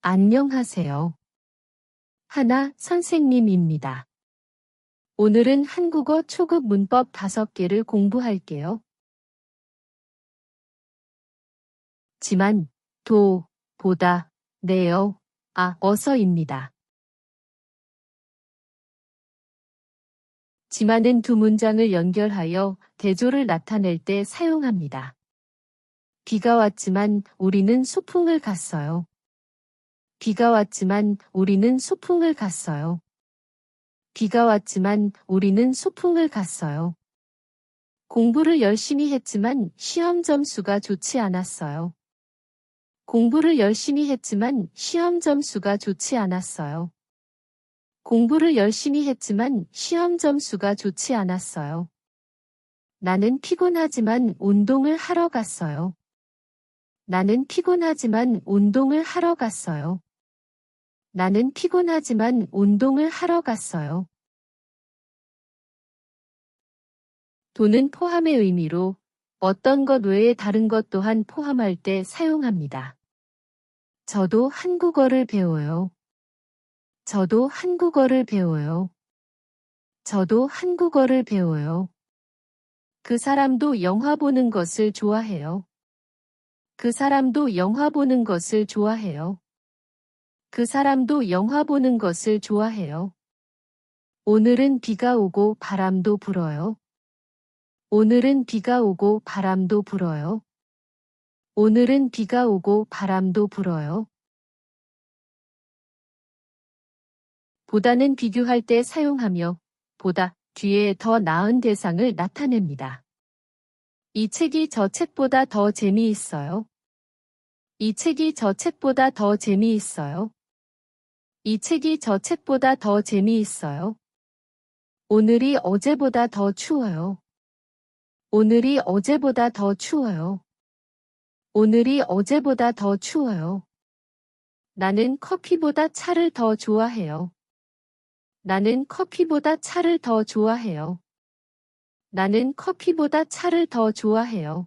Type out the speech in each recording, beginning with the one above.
안녕하세요. 하나 선생님입니다. 오늘은 한국어 초급 문법 5개를 공부할게요. 지만, 도, 보다, 네요, 어서입니다. 지만은 두 문장을 연결하여 대조를 나타낼 때 사용합니다. 비가 왔지만 우리는 소풍을 갔어요. 비가 왔지만 우리는 소풍을 갔어요. 비가 왔지만 우리는 소풍을 갔어요. 공부를 열심히 했지만 시험 점수가 좋지 않았어요. 공부를 열심히 했지만 시험 점수가 좋지 않았어요. 공부를 열심히 했지만 시험 점수가 좋지 않았어요. 나는 피곤하지만 운동을 하러 갔어요. 나는 피곤하지만 운동을 하러 갔어요. 나는 피곤하지만 운동을 하러 갔어요. 도는 포함의 의미로 어떤 것 외에 다른 것 또한 포함할 때 사용합니다. 저도 한국어를 배워요. 저도 한국어를 배워요. 저도 한국어를 배워요. 그 사람도 영화 보는 것을 좋아해요. 그 사람도 영화 보는 것을 좋아해요. 그 사람도 영화 보는 것을 좋아해요. 오늘은 비가 오고 바람도 불어요. 오늘은 비가 오고 바람도 불어요. 오늘은 비가 오고 바람도 불어요. 보다는 비교할 때 사용하며 보다 뒤에 더 나은 대상을 나타냅니다. 이 책이 저 책보다 더 재미있어요. 이 책이 저 책보다 더 재미있어요. 이 책이 저 책보다 더 재미있어요. 오늘이 어제보다 더 추워요. 오늘이 어제보다 더 추워요. 오늘이 어제보다 더 추워요. 나는 커피보다 차를 더 좋아해요. 나는 커피보다 차를 더 좋아해요. 나는 커피보다 차를 더 좋아해요.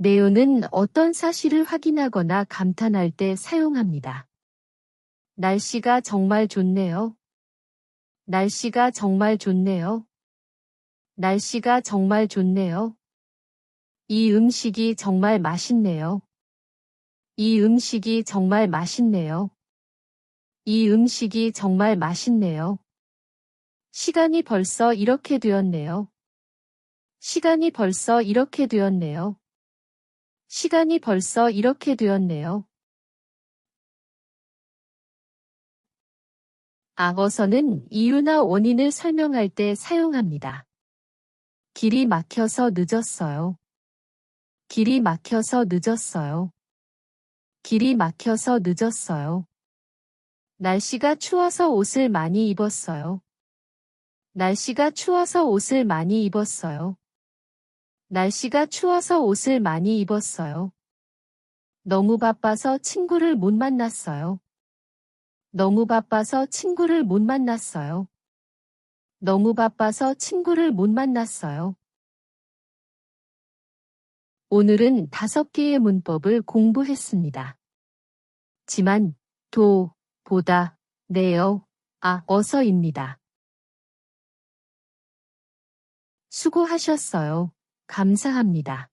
네오는 어떤 사실을 확인하거나 감탄할 때 사용합니다. 날씨가 정말 좋네요. 날씨가 정말 좋네요. 날씨가 정말 좋네요. 이 음식이 정말 맛있네요. 이 음식이 정말 맛있네요. 이 음식이 정말 맛있네요. 시간이 벌써 이렇게 되었네요. 시간이 벌써 이렇게 되었네요. 시간이 벌써 이렇게 되었네요. 어서는 이유나 원인을 설명할 때 사용합니다. 길이 막혀서 늦었어요. 길이 막혀서 늦었어요. 길이 막혀서 늦었어요. 날씨가 추워서 옷을 많이 입었어요. 날씨가 추워서 옷을 많이 입었어요. 날씨가 추워서 옷을 많이 입었어요. 너무 바빠서 친구를 못 만났어요. 너무 바빠서 친구를 못 만났어요. 너무 바빠서 친구를 못 만났어요. 오늘은 5개의 문법을 공부했습니다. 지만, 도, 보다, 네요, 어서입니다. 수고하셨어요. 감사합니다.